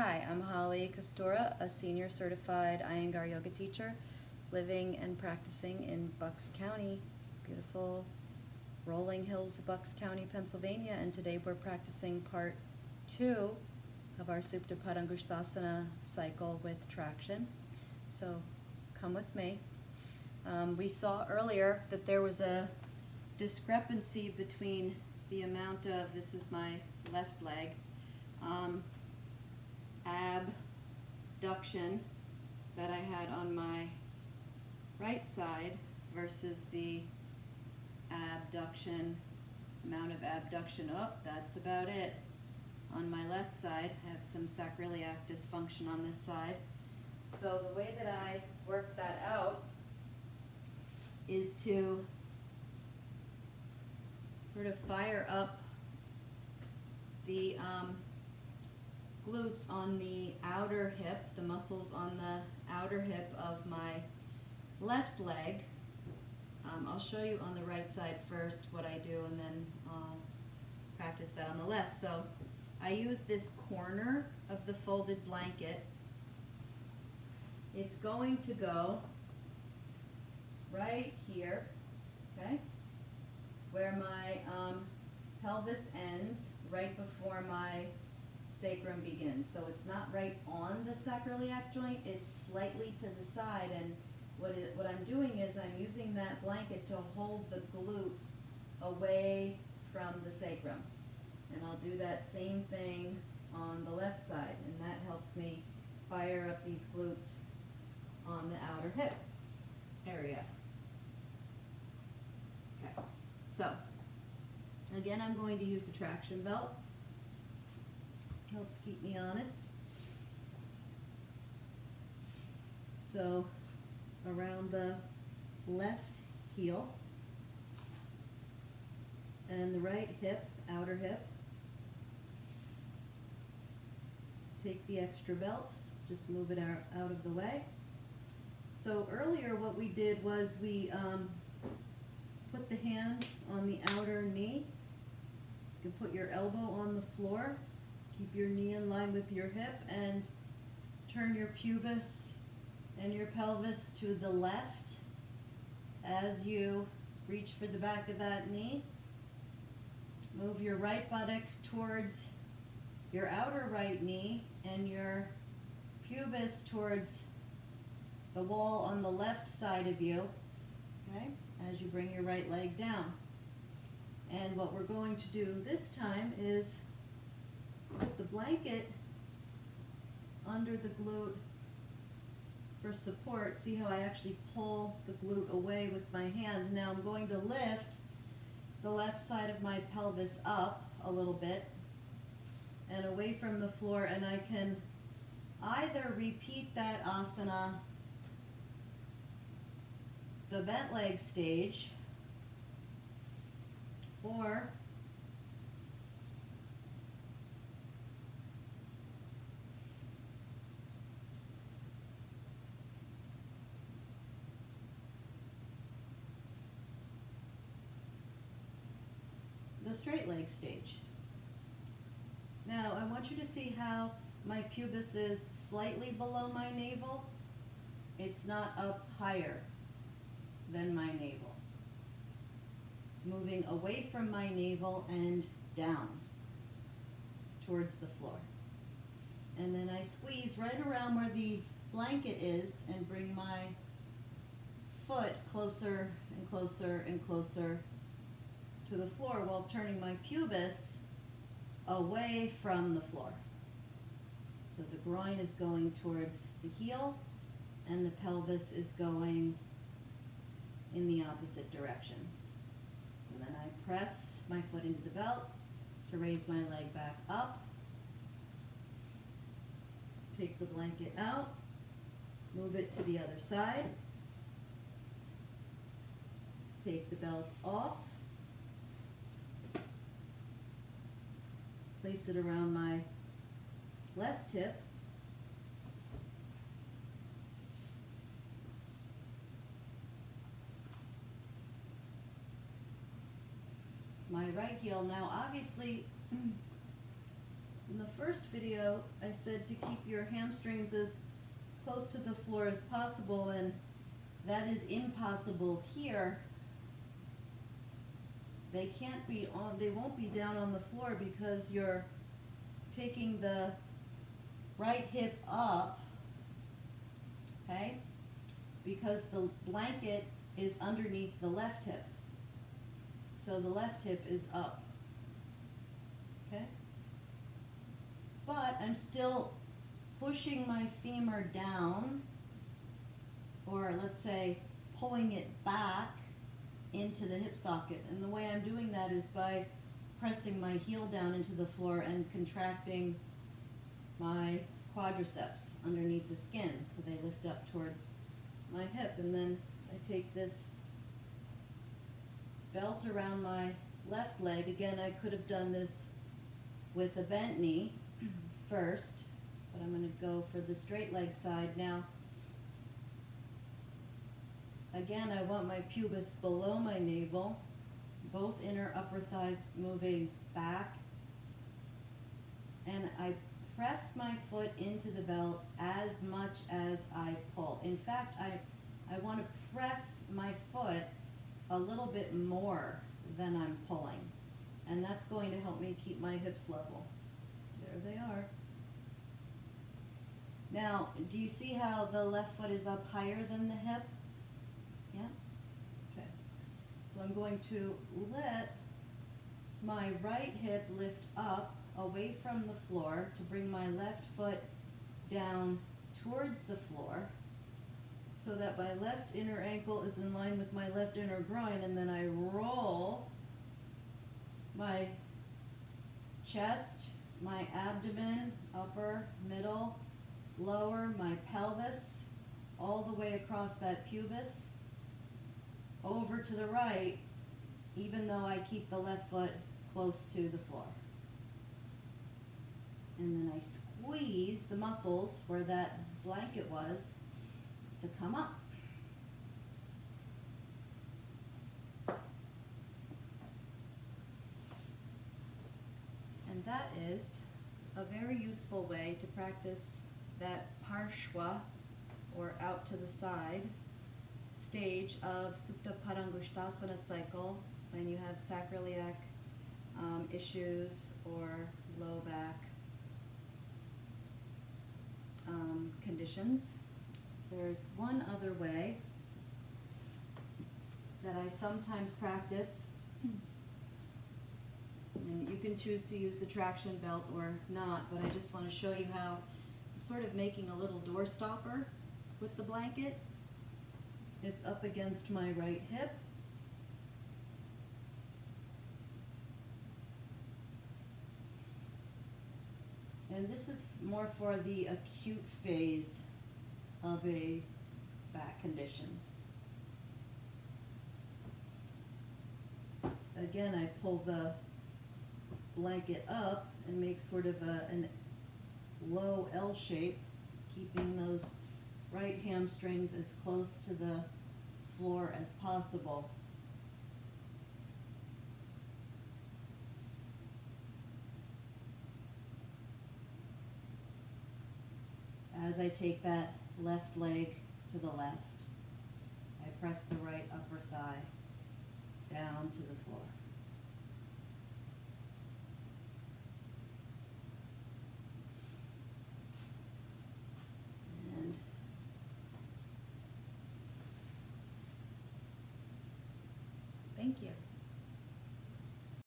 Hi, I'm Holly Kostora, a senior certified Iyengar yoga teacher living and practicing in Bucks County, beautiful rolling hills of Bucks County, Pennsylvania. And today we're practicing part 2 of our Supta Padangusthasana cycle with traction. So come with me. We saw earlier that there was a discrepancy between the amount of, this is my left leg, abduction that I had on my right side versus the amount of abduction. Oh, that's about it. On my left side, I have some sacroiliac dysfunction on this side. So the way that I work that out is to sort of fire up the glutes on the outer hip, the muscles on the outer hip of my left leg. I'll show you on the right side first what I do, and then I'll practice that on the left. So I use this corner of the folded blanket. It's going to go right here, okay, where my pelvis ends, right before my sacrum begins. So it's not right on the sacroiliac joint, it's slightly to the side, and what I'm doing is I'm using that blanket to hold the glute away from the sacrum. And I'll do that same thing on the left side, and that helps me fire up these glutes on the outer hip area. Okay, so again, I'm going to use the traction belt. Helps keep me honest. So around the left heel and the right hip, outer hip. Take the extra belt, just move it out of the way. So earlier what we did was we put the hand on the outer knee. You can put your elbow on the floor, keep your knee in line with your hip, and turn your pubis and your pelvis to the left as you reach for the back of that knee. Move your right buttock towards your outer right knee and your pubis towards the wall on the left side of you, okay, as you bring your right leg down. And what we're going to do this time is put the blanket under the glute for support. See how I actually pull the glute away with my hands. Now I'm going to lift the left side of my pelvis up a little bit and away from the floor, and I can either repeat that asana, the bent leg stage, or the straight leg stage. Now I want you to see how my pubis is slightly below my navel. It's not up higher than my navel. It's moving away from my navel and down towards the floor. And then I squeeze right around where the blanket is and bring my foot closer and closer and closer to the floor while turning my pubis away from the floor. So the groin is going towards the heel and the pelvis is going in the opposite direction. And then I press my foot into the belt to raise my leg back up. Take the blanket out, move it to the other side. Take the belt off. Place it around my left hip. My right heel. Now obviously In the first video, I said to keep your hamstrings as close to the floor as possible, and that is impossible here. They can't be on, they won't be down on the floor because you're taking the right hip up, okay? Because the blanket is underneath the left hip. So the left hip is up, okay? But I'm still pushing my femur down, or let's say pulling it back into the hip socket. And the way I'm doing that is by pressing my heel down into the floor and contracting my quadriceps underneath the skin so they lift up towards my hip. And then I take this belt around my left leg. Again, I could have done this with a bent knee first, but I'm going to go for the straight leg side now. Again, I want my pubis below my navel, both inner upper thighs moving back, and I press my foot into the belt as much as I pull. In fact, I want to press my foot a little bit more than I'm pulling, and that's going to help me keep my hips level. There they are. Now, do you see how the left foot is up higher than the hip? Yeah? Okay. So I'm going to let my right hip lift up away from the floor to bring my left foot down towards the floor so that my left inner ankle is in line with my left inner groin, and then I roll my chest, my abdomen, upper, middle, lower, my pelvis, all the way across that pubis, over to the right, even though I keep the left foot close to the floor. And then I squeeze the muscles where that blanket was to come up. And that is a very useful way to practice that parshva, or out to the side, stage of Supta Padangusthasana cycle when you have sacroiliac issues or low back conditions. There's one other way that I sometimes practice, and you can choose to use the traction belt or not, but I just want to show you how I'm sort of making a little door stopper with the blanket. It's up against my right hip. And this is more for the acute phase of a back condition. Again, I pull the blanket up and make sort of an low L shape, keeping those right hamstrings as close to the floor as possible. As I take that left leg to the left, I press the right upper thigh down to the floor. And thank you.